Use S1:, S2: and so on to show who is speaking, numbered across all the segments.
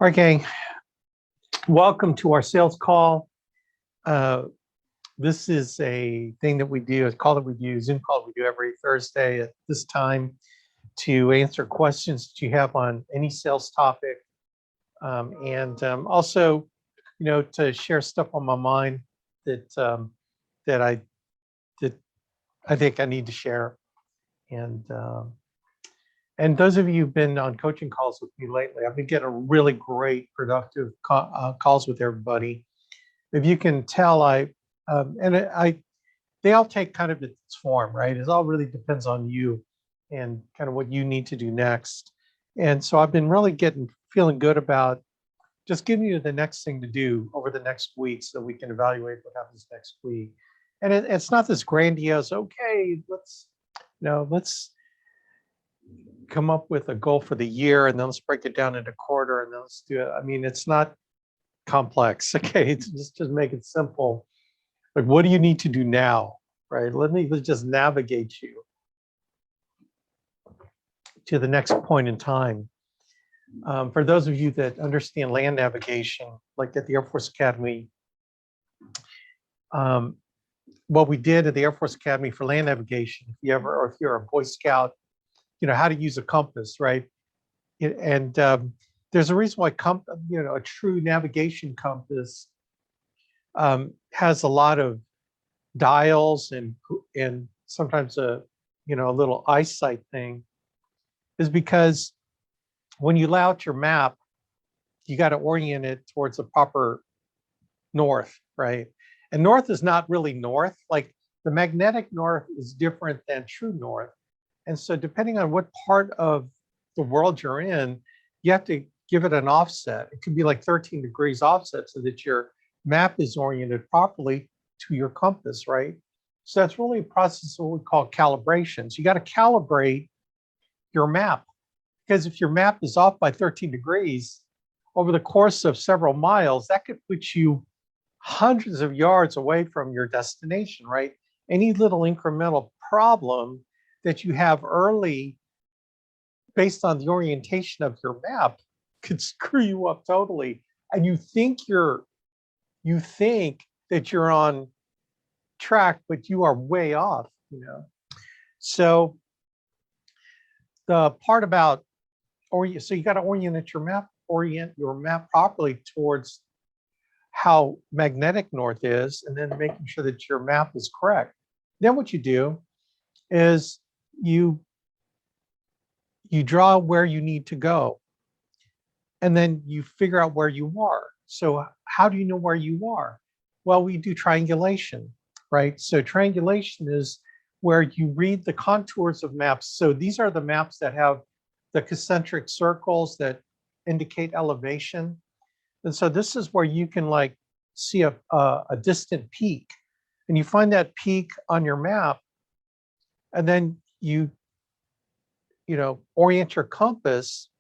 S1: All right, gang. Welcome to our sales call. Uh, this is a thing that we do, a call that we do, Zoom call we do every Thursday at this time to answer questions that you have on any sales topic. And also, to share stuff on my mind that that I that I think I need to share. And those of you who've been on coaching calls with me lately, I've been getting really great, productive calls with everybody. If you can tell, they all take kind of its form, right? It all really depends on you and kind of what you need to do next. And so I've been really feeling good about just giving you the next thing to do over the next week so we can evaluate what happens next week. And it's not this grandiose, okay, let's come up with a goal for the year and then let's break it down into quarter and then let's do it. I mean, it's not complex. Okay, it's just make it simple. Like, what do you need to do now, right? Let's just navigate you to the next point in time. For those of you that understand land navigation, like at the Air Force Academy, what we did at the Air Force Academy for land navigation, if you're a Boy Scout, how to use a compass, right? There's a reason why a true navigation compass has a lot of dials and sometimes a little eyesight thing, is because when you lay out your map, you got to orient it towards the proper north, right? And north is not really north. Like, the magnetic north is different than true north. And so depending on what part of the world you're in, you have to give it an offset. It could be like 13 degrees offset so that your map is oriented properly to your compass, right? So that's really a process of what we call calibration. So you got to calibrate your map, because if your map is off by 13 degrees over the course of several miles, that could put you hundreds of yards away from your destination, right? Any little incremental problem that you have early based on the orientation of your map could screw you up totally. And you think that you're on track, but you are way off, So the part about so you got to orient your map properly towards how magnetic north is, and then making sure that your map is correct. Then what you do is you draw where you need to go, and then you figure out where you are. So how do you know where you are? Well, we do triangulation, right? So triangulation is where you read the contours of maps. So these are the maps that have the concentric circles that indicate elevation. And so this is where you can see a distant peak, and you find that peak on your map, and then you orient your compass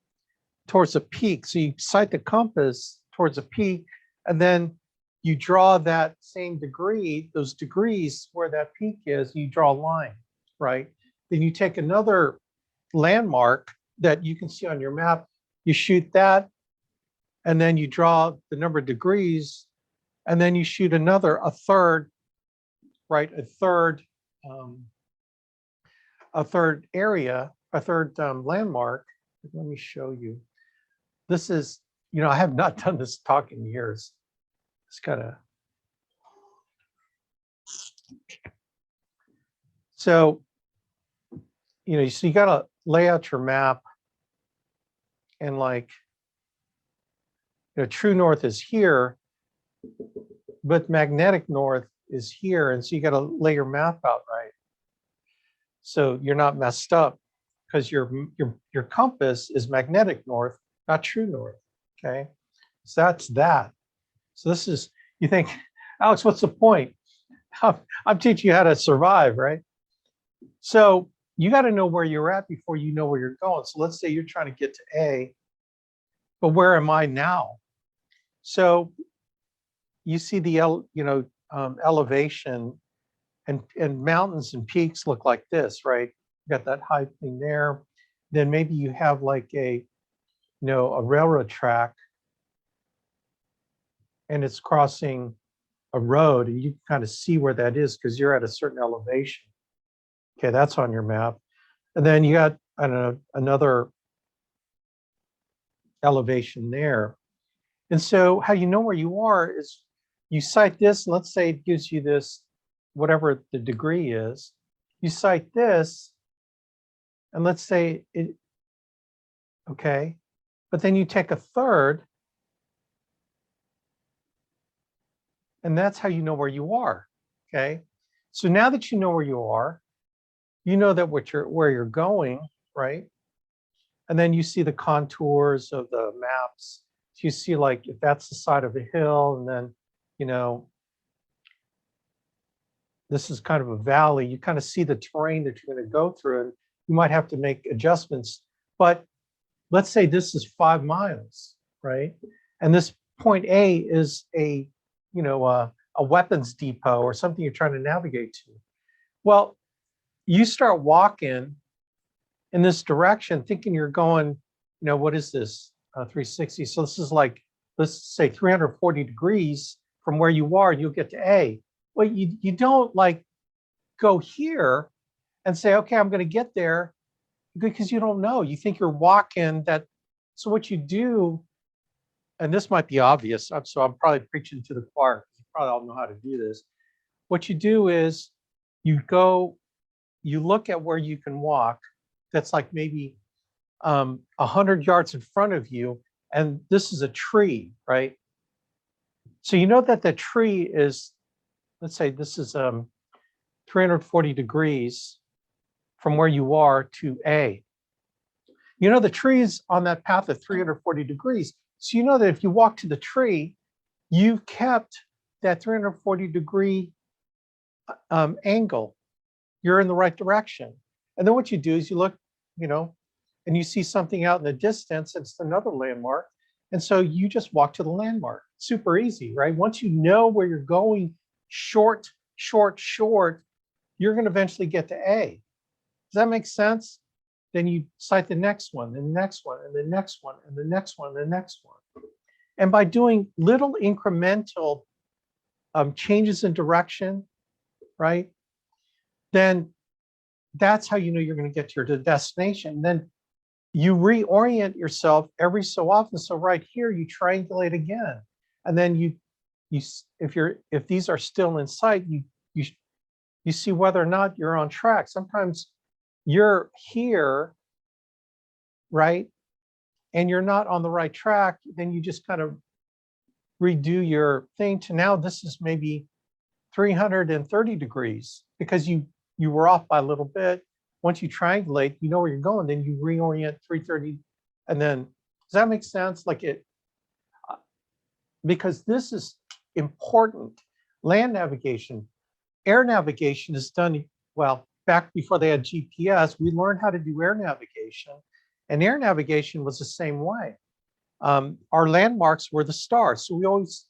S1: towards a peak. So you sight the compass towards a peak, and then you draw that same degree, those degrees where that peak is, you draw a line, right? Then you take another landmark that you can see on your map, you shoot that, and then you draw the number of degrees, and then you shoot a third area, a third landmark. Let me show you. This is, I have not done this talk in years. It's kind of, so, so you got to lay out your map, and true north is here, but magnetic north is here. And so you got to lay your map out right, so you're not messed up, because your compass is magnetic north, not true north. Okay, so that's that. So this is, you think, Alex, what's the point? I'm teaching you how to survive, right? So you got to know where you're at before you know where you're going. So let's say you're trying to get to A, but where am I now? So you see the elevation, and mountains and peaks look like this, right? You got that high thing there. Then maybe you have like a railroad track and it's crossing a road, and you kind of see where that is because you're at a certain elevation. Okay, that's on your map. And then you got, I don't know, another elevation there. And so how you know where you are is you cite this, and let's say it gives you this, whatever the degree is. You cite this, and let's say it, okay, but then you take a third, and that's how you know where you are, okay? So now that you know where you are, you know that where you're going, right? And then you see the contours of the maps. So you see, like, if that's the side of a hill, and then, you know, this is kind of a valley, you kind of see the terrain that you're going to go through, and you might have to make adjustments. But let's say this is 5 miles, right? And this point A is a, you know, a weapons depot or something you're trying to navigate to. Well, you start walking in this direction, thinking you're going, you know, what is this, 360? So this is like, let's say 340 degrees from where you are, you'll get to A. Well, you don't like go here and say, okay, I'm going to get there, because you don't know. You think you're walking that. So what you do, and this might be obvious, so I'm probably preaching to the choir. You probably all know how to do this. What you do is you look at where you can walk. That's like maybe 100 yards in front of you, and this is a tree, right? So you know that the tree is, let's say this is 340 degrees from where you are to A. You know the tree is on that path of 340 degrees. So you know that if you walk to the tree, you've kept that 340 degree angle. You're in the right direction. And then what you do is you look, you know, and you see something out in the distance, it's another landmark. And so you just walk to the landmark. Super easy, right? Once you know where you're going, short, you're going to eventually get to A. Does that make sense? Then you cite the next one, and the next one, and the next one, and the next one, and the next one. And by doing little incremental changes in direction, right? Then that's how you know you're going to get to your destination. Then you reorient yourself every so often. So right here, you triangulate again, and then if these are still in sight, you see whether or not you're on track. Sometimes you're here, right, and you're not on the right track. Then you just kind of redo your thing to now this is maybe 330 degrees because you were off by a little bit. Once you triangulate, you know where you're going, then you reorient 330. And then, does that make sense? Like it, because this is important. Land navigation, air navigation is done, well, back before they had GPS, we learned how to do air navigation, and air navigation was the same way. Our landmarks were the stars. So we always,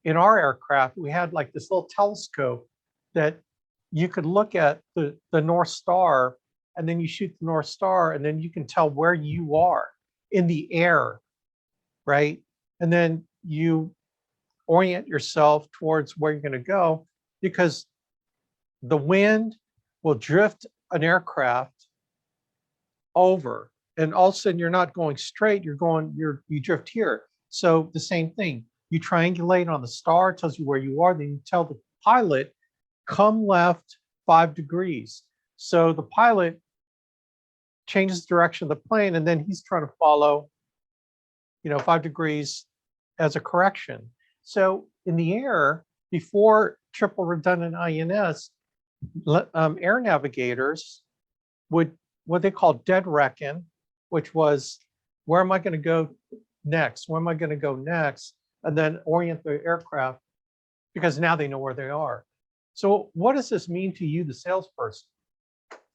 S1: in our aircraft, we had like this little telescope that you could look at the North Star, and then you shoot the North Star, and then you can tell where you are in the air, right? And then you orient yourself towards where you're going to go, because the wind will drift an aircraft over, and all of a sudden you're not going straight, you drift here. So the same thing, you triangulate on the star, it tells you where you are, then you tell the pilot, come left 5 degrees. So the pilot changes the direction of the plane, and then he's trying to follow, 5 degrees as a correction. So in the air, before triple redundant INS, air navigators would what they call dead reckon, which was, where am I going to go next? Where am I going to go next? And then orient the aircraft, because now they know where they are. So what does this mean to you, the salesperson?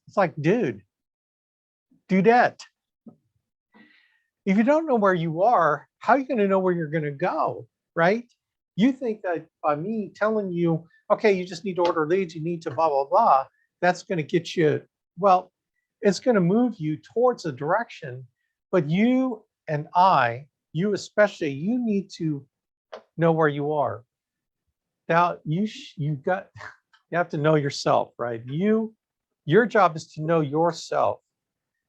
S1: It's like, dudette. If you don't know where you are, how are you going to know where you're going to go, right? You think that by me telling you, okay, you just need to order leads, you need to blah, blah, blah, that's going to get you, well, it's going to move you towards a direction. But you and I, you especially, you need to know where you are. Now you have to know yourself, right? Your job is to know yourself.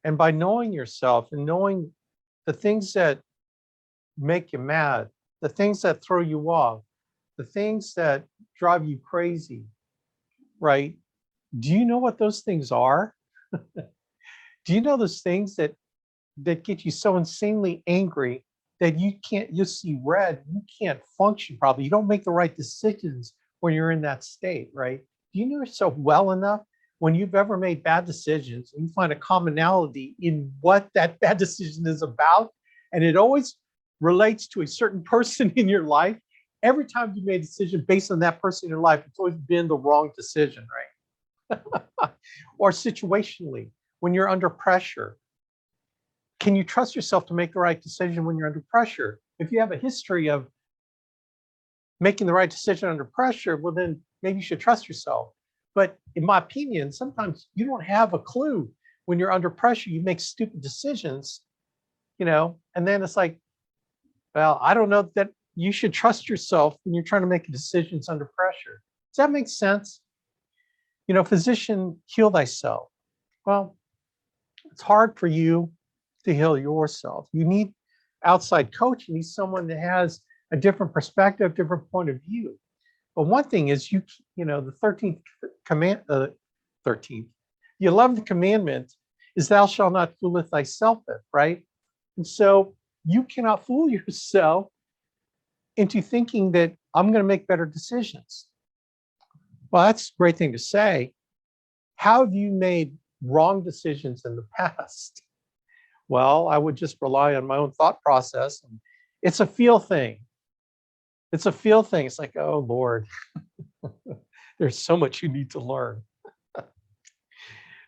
S1: And by knowing yourself and knowing the things that make you mad, the things that throw you off, the things that drive you crazy, right? Do you know what those things are? Do you know those things that get you so insanely angry that you see red, you can't function properly. You don't make the right decisions when you're in that state, right? Do you know yourself well enough when you've ever made bad decisions and you find a commonality in what that bad decision is about? And it always relates to a certain person in your life. Every time you made a decision based on that person in your life, it's always been the wrong decision, right? Or situationally, when you're under pressure, can you trust yourself to make the right decision when you're under pressure? If you have a history of making the right decision under pressure, well, then maybe you should trust yourself. But in my opinion, sometimes you don't have a clue when you're under pressure. You make stupid decisions, and then it's like, well, I don't know that you should trust yourself when you're trying to make decisions under pressure. Does that make sense? Physician, heal thyself. Well, it's hard for you to heal yourself. You need outside coach. You need someone that has a different perspective, different point of view. But one thing is, the 13th command, 13th, the 11th commandment is thou shalt not fooleth thyself with, right? And so you cannot fool yourself into thinking that I'm going to make better decisions. Well, that's a great thing to say. How have you made wrong decisions in the past? Well, I would just rely on my own thought process. It's a feel thing. It's a feel thing. It's like, oh, Lord, there's so much you need to learn.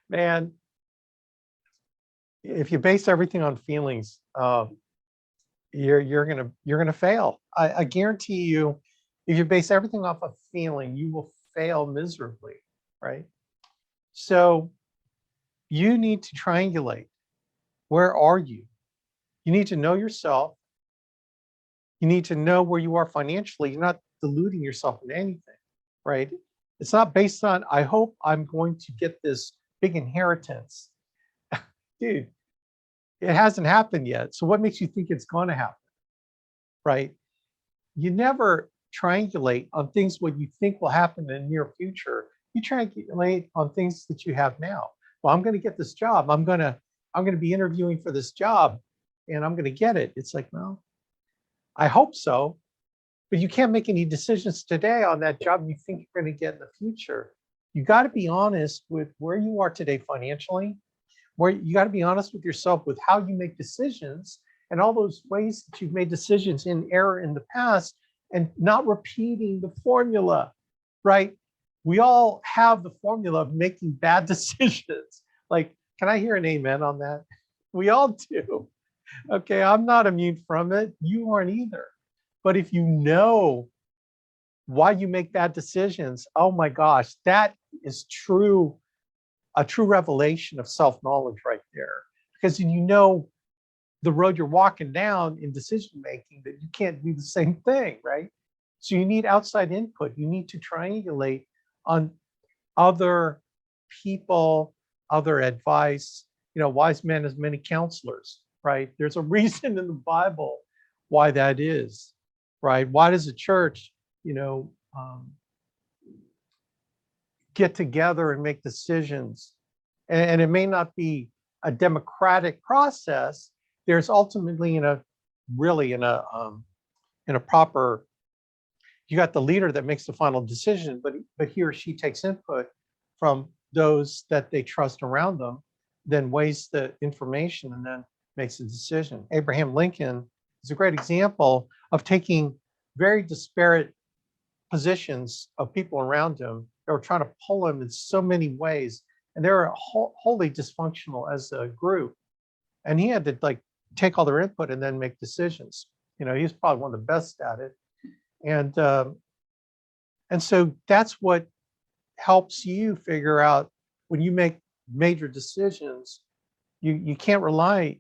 S1: Man, if you base everything on feelings, you're gonna fail. I guarantee you, if you base everything off of feeling, you will fail miserably, right? So you need to triangulate. Where are you? You need to know yourself. You need to know where you are financially. You're not deluding yourself in anything, right? It's not based on, I hope I'm going to get this big inheritance. Dude, it hasn't happened yet. So what makes you think it's going to happen, right? You never triangulate on things what you think will happen in the near future. You triangulate on things that you have now. Well, I'm going to get this job. I'm going to be interviewing for this job and I'm going to get it. It's like, well, I hope so, but you can't make any decisions today on that job you think you're going to get in the future. You got to be honest with where you are today financially, where you got to be honest with yourself with how you make decisions and all those ways that you've made decisions in error in the past and not repeating the formula, right? We all have the formula of making bad decisions. Like, can I hear an amen on that? We all do. Okay, I'm not immune from it. You aren't either. But if you know why you make bad decisions, oh my gosh, that is a true revelation of self-knowledge right there. Because you know the road you're walking down in decision making, that you can't do the same thing, right? So you need outside input. You need to triangulate on other people, other advice. Wise man has many counselors, right? There's a reason in the Bible why that is, right? Why does the church, get together and make decisions? And it may not be a democratic process. There's ultimately in a proper, you got the leader that makes the final decision, but he or she takes input from those that they trust around them, then weighs the information and then makes a decision. Abraham Lincoln is a great example of taking very disparate positions of people around him that were trying to pull him in so many ways, and they were wholly dysfunctional as a group. And he had to take all their input and then make decisions. He was probably one of the best at it. And so that's what helps you figure out when you make major decisions, you can't rely,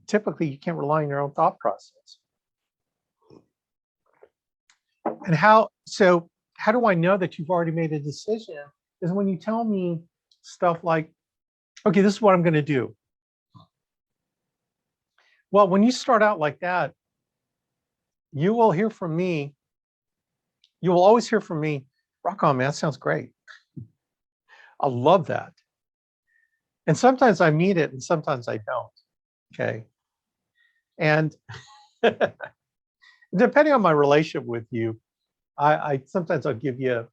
S1: typically you can't rely on your own thought process. And how do I know that you've already made a decision? Is when you tell me stuff like, okay, this is what I'm going to do. Well, when you start out like that, you will hear from me. You will always hear from me. Rock on, man. That sounds great. I love that. And sometimes I mean it and sometimes I don't. Okay. And depending on my relationship with you, I sometimes I'll give you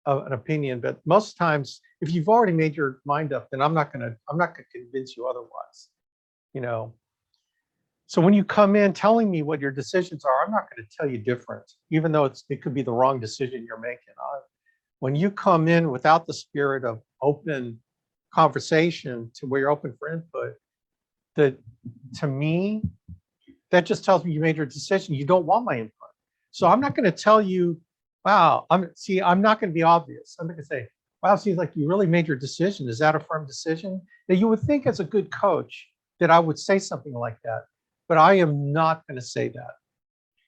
S1: an opinion, but most times, if you've already made your mind up, then I'm not gonna convince you otherwise. You know. So when you come in telling me what your decisions are, I'm not going to tell you different, even though it could be the wrong decision you're making. When you come in without the spirit of open conversation to where you're open for input, that to me, that just tells me you made your decision. You don't want my input. So I'm not going to tell you, wow, I'm not going to be obvious. I'm going to say, wow, it seems like you really made your decision. Is that a firm decision? Now you would think as a good coach that I would say something like that, but I am not going to say that.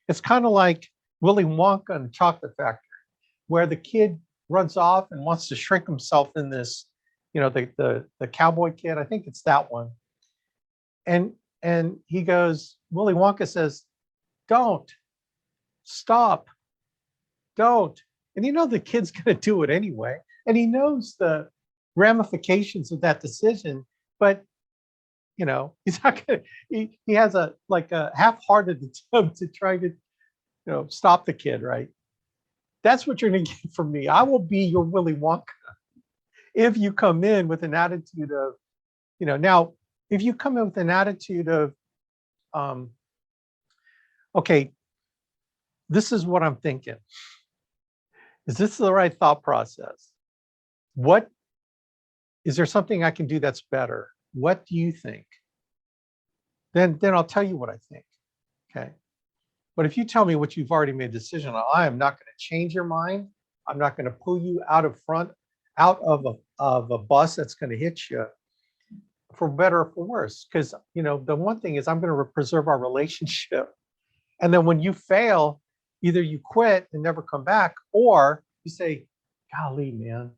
S1: It's kind of like Willy Wonka and the Chocolate Factory, where the kid runs off and wants to shrink himself in this, the cowboy kid. I think it's that one. And he goes, Willy Wonka says, don't, stop, don't. And the kid's going to do it anyway. And he knows the ramifications of that decision, but he's not going to, he has a half-hearted attempt to try to, stop the kid, right? That's what you're going to get from me. I will be your Willy Wonka if you come in with an attitude of, now, if you come in with an attitude of, okay, this is what I'm thinking. Is this the right thought process? Is there something I can do that's better? What do you think? Then I'll tell you what I think. Okay. But if you tell me what you've already made a decision on, I am not going to change your mind. I'm not going to pull you out of a bus that's going to hit you, for better or for worse. Because the one thing is I'm going to preserve our relationship. And then when you fail, either you quit and never come back, or you say, golly, man,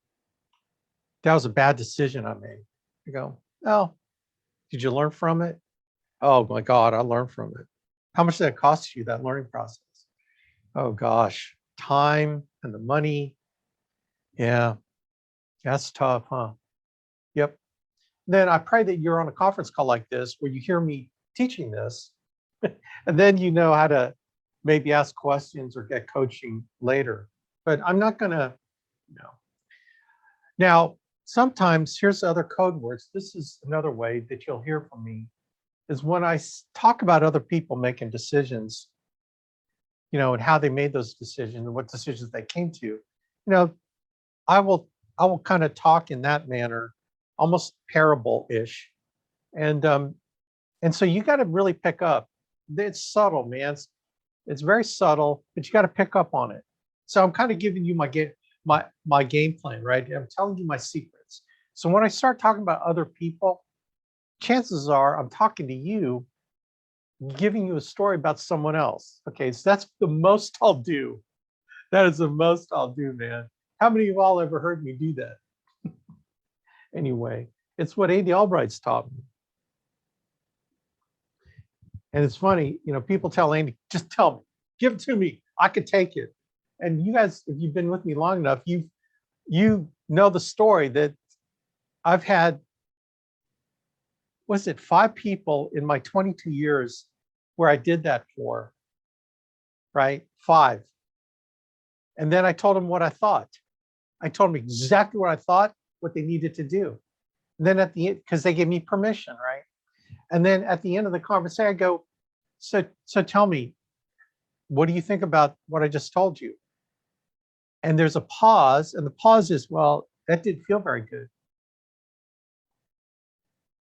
S1: that was a bad decision I made. You go, oh, did you learn from it? Oh my God, I learned from it. How much did that cost you, that learning process? Oh gosh, time and the money. Yeah, that's tough, huh? Yep. Then I pray that you're on a conference call like this where you hear me teaching this, and then you know how to maybe ask questions or get coaching later. But I'm not going to, Now, sometimes, here's the other code words. This is another way that you'll hear from me, is when I talk about other people making decisions, and how they made those decisions and what decisions they came to, I will kind of talk in that manner, almost parable-ish. And so you got to really pick up. It's subtle, man. It's very subtle, but you got to pick up on it. So I'm kind of giving you my game plan, right? I'm telling you my secrets. So when I start talking about other people, chances are I'm talking to you, giving you a story about someone else. Okay, so that's the most I'll do. That is the most I'll do, man. How many of y'all ever heard me do that? Anyway, it's what Andy Albright's taught me. And it's funny, people tell Andy, just tell me, give it to me. I could take it. And you guys, if you've been with me long enough, you know the story that I've had, was it 5 people in my 22 years where I did that for, right? 5. And then I told them what I thought. I told them exactly what I thought, what they needed to do. And then at the end, because they gave me permission, right? And then at the end of the conversation, I go, so tell me, what do you think about what I just told you? And there's a pause, and the pause is, well, that didn't feel very good.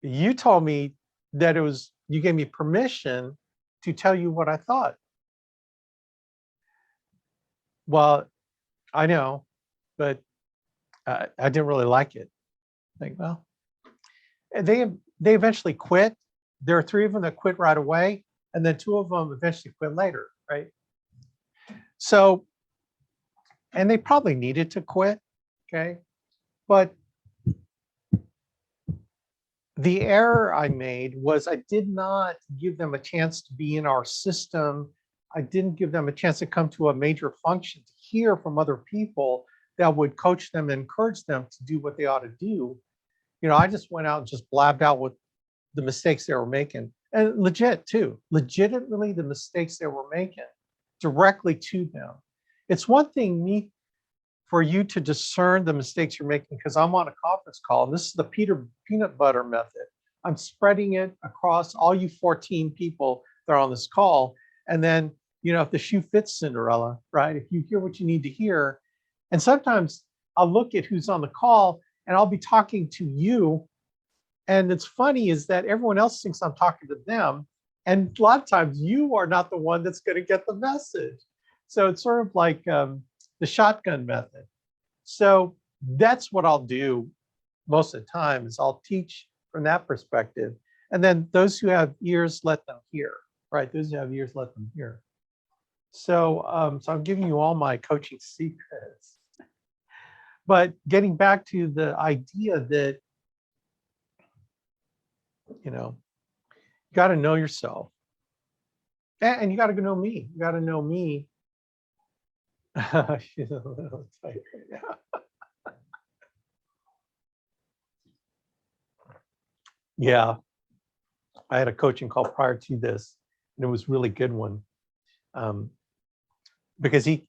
S1: You told me that you gave me permission to tell you what I thought. Well, I know, but I didn't really like it. Like, well, they eventually quit. There are 3 of them that quit right away, and then 2 of them eventually quit later, right? So and they probably needed to quit. Okay. But the error I made was I did not give them a chance to be in our system. I didn't give them a chance to come to a major function to hear from other people that would coach them and encourage them to do what they ought to do. I just went out and just blabbed out with the mistakes they were making, and legitimately the mistakes they were making directly to them. It's one thing for you to discern the mistakes you're making, because I'm on a conference call, and this is the peanut butter method. I'm spreading it across all you 14 people that are on this call. And then, if the shoe fits Cinderella, right? If you hear what you need to hear, and sometimes I'll look at who's on the call and I'll be talking to you. And it's funny is that everyone else thinks I'm talking to them. And a lot of times you are not the one that's going to get the message. So it's sort of like the shotgun method. So that's what I'll do most of the time, is I'll teach from that perspective. And then those who have ears, let them hear, right? Those who have ears, let them hear. So, so I'm giving you all my coaching secrets. But getting back to the idea that, you got to know yourself. And you got to know me. You got to know me. She's a little tight right now. Yeah. I had a coaching call prior to this, and it was a really good one. Because he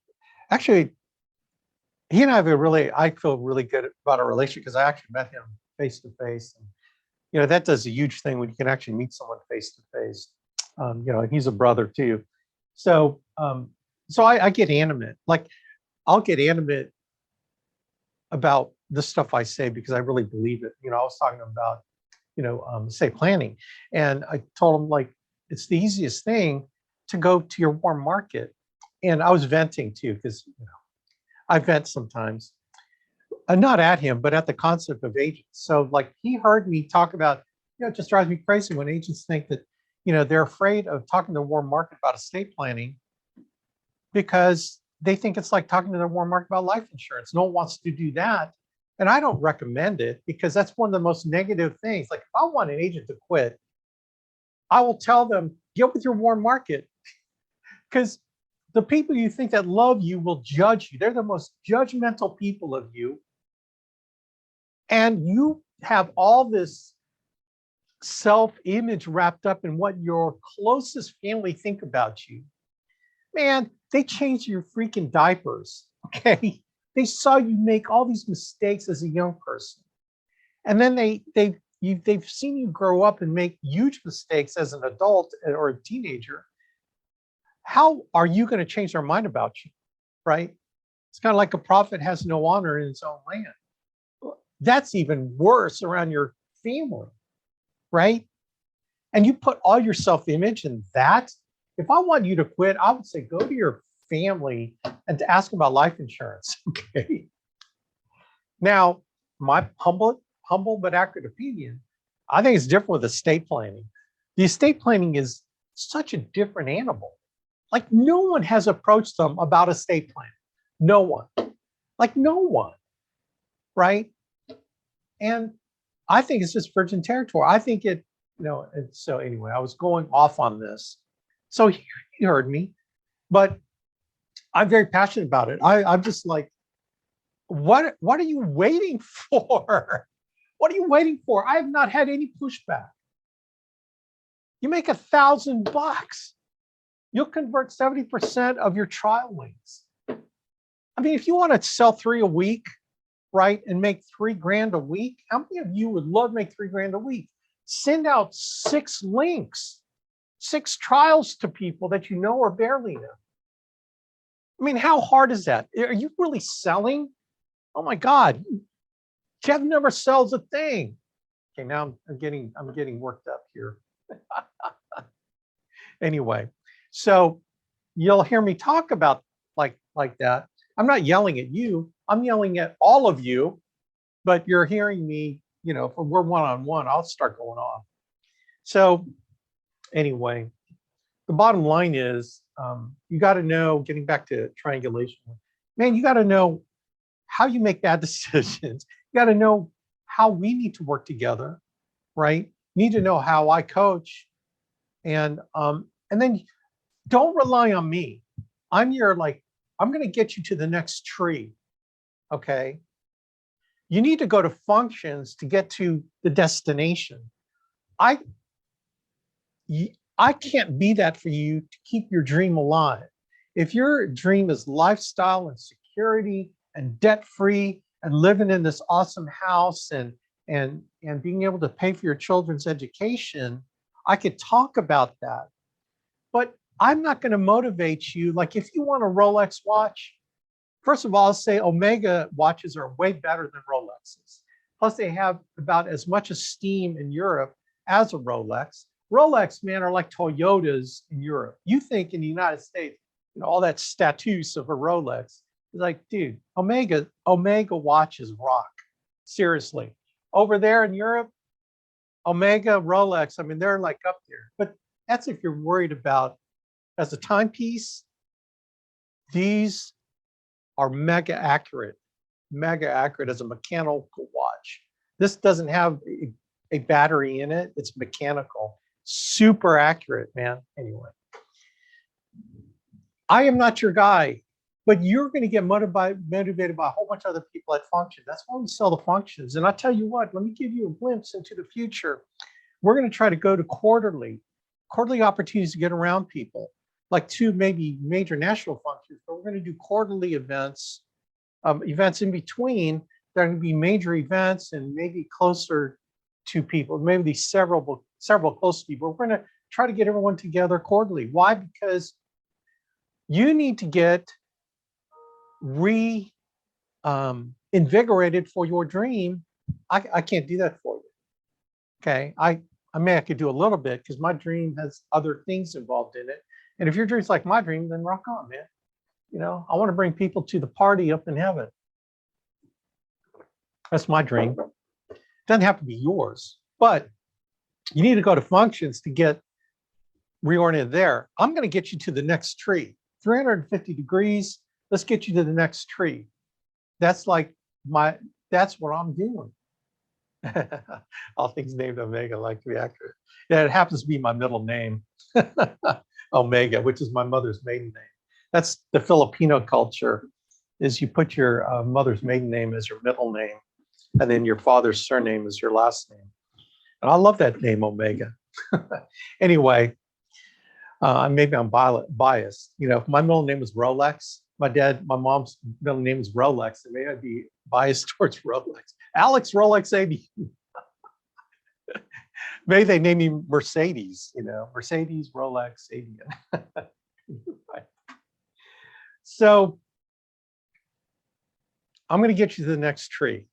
S1: and I I feel really good about our relationship, because I actually met him face to face. And, that does a huge thing when you can actually meet someone face to face. He's a brother too. So, so I get animate. Like, I'll get animate about the stuff I say because I really believe it. I was talking about, say planning, and I told him, like, it's the easiest thing to go to your warm market. And I was venting too, because I vent sometimes, not at him, but at the concept of agents. So, like, he heard me talk about, it just drives me crazy when agents think that, they're afraid of talking to the warm market about estate planning, because they think it's like talking to the warm market about life insurance. No one wants to do that. And I don't recommend it, because that's one of the most negative things. Like, if I want an agent to quit, I will tell them, get with your warm market, because the people you think that love you will judge you. They're the most judgmental people of you. And you have all this self-image wrapped up in what your closest family think about you. Man, they changed your freaking diapers, okay? They saw you make all these mistakes as a young person. And then they've seen you grow up and make huge mistakes as an adult or a teenager. How are you going to change their mind about you, right? It's kind of like a prophet has no honor in his own land. That's even worse around your family, right? And you put all your self-image in that. If I want you to quit, I would say go to your family and to ask about life insurance, okay? Now, my humble but accurate opinion, I think it's different with estate planning. The estate planning is such a different animal. Like, no one has approached them about estate planning. No one. Like, no one, right? And I think it's just virgin territory. I think it, and so anyway, I was going off on this. So he heard me, but I'm very passionate about it. I'm just like, what are you waiting for? What are you waiting for? I have not had any pushback. You make $1,000, you'll convert 70% of your trial links. I mean, if you want to sell 3 a week, right, and make $3,000 a week, how many of you would love to make $3,000 a week? Send out 6 links, 6 trials to people that you know or barely know. I mean, how hard is that? Are you really selling? Oh my God, Jeff never sells a thing. Okay, now I'm getting worked up here. Anyway, so you'll hear me talk about like that. I'm not yelling at you. I'm yelling at all of you, but you're hearing me, if we're one-on-one, I'll start going off. So anyway, the bottom line is, you got to know, getting back to triangulation, man, you got to know how you make bad decisions. You got to know how we need to work together, right? You need to know how I coach, and then don't rely on me. I'm your like, I'm going to get you to the next tree. Okay. You need to go to functions to get to the destination. I I can't be that for you to keep your dream alive. If your dream is lifestyle and security and debt free and living in this awesome house and being able to pay for your children's education, I could talk about that. But I'm not going to motivate you. Like if you want a Rolex watch, first of all, I'll say Omega watches are way better than Rolexes. Plus, they have about as much esteem in Europe as a Rolex. Rolex, man, are like Toyotas in Europe. You think in the United States, all that status of a Rolex. It's like, dude, Omega watches rock. Seriously. Over there in Europe, Omega, Rolex, I mean, they're like up there. But that's if you're worried about as a timepiece, these are mega accurate as a mechanical watch. This doesn't have a battery in it. It's mechanical, super accurate, man. Anyway, I am not your guy, but you're going to get motivated by a whole bunch of other people at function. That's why we sell the functions. And I'll tell you what, let me give you a glimpse into the future. We're going to try to go to quarterly opportunities to get around people, like 2 maybe major national functions, but we're going to do quarterly events, events in between. There are going to be major events and maybe closer to people, maybe several close to people. We're going to try to get everyone together quarterly. Why? Because you need to get invigorated for your dream. I can't do that for you. Okay. I mean, I could do a little bit because my dream has other things involved in it. And if your dream's like my dream, then rock on, man. I want to bring people to the party up in heaven. That's my dream. It doesn't have to be yours, but you need to go to functions to get reoriented there. I'm going to get you to the next tree. 350 degrees. Let's get you to the next tree. That's like that's what I'm doing. All things named Omega, like to be accurate. Yeah, it happens to be my middle name, Omega, which is my mother's maiden name. That's the Filipino culture, is you put your mother's maiden name as your middle name, and then your father's surname is your last name. And I love that name, Omega. Anyway, maybe I'm biased. If my middle name was Rolex, my mom's middle name is Rolex, and maybe I'd be biased towards Rolex. Alex Rolex AB. Maybe they name me Mercedes, Mercedes, Rolex, Avian. Right. So I'm going to get you to the next tree.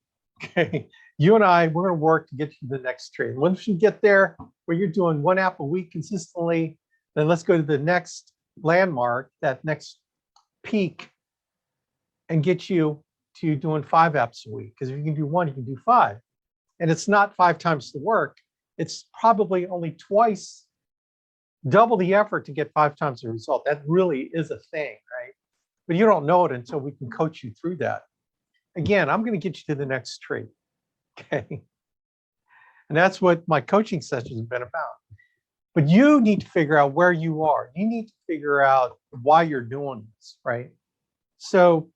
S1: Okay. You and we're going to work to get you to the next tree. And once you get there where you're doing 1 app a week consistently, then let's go to the next landmark, that next peak, and get you to doing 5 apps a week. Because if you can do 1, you can do 5. And it's not 5 times the work. It's probably only double the effort to get 5 times the result. That really is a thing, right? But you don't know it until we can coach you through that. Again, I'm going to get you to the next tree. Okay. And that's what my coaching sessions have been about. But you need to figure out where you are. You need to figure out why you're doing this, right? So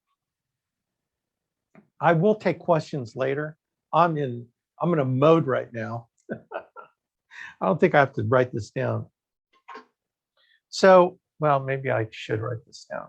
S1: I will take questions later. I'm in a mode right now. I don't think I have to write this down. So, well, maybe I should write this down.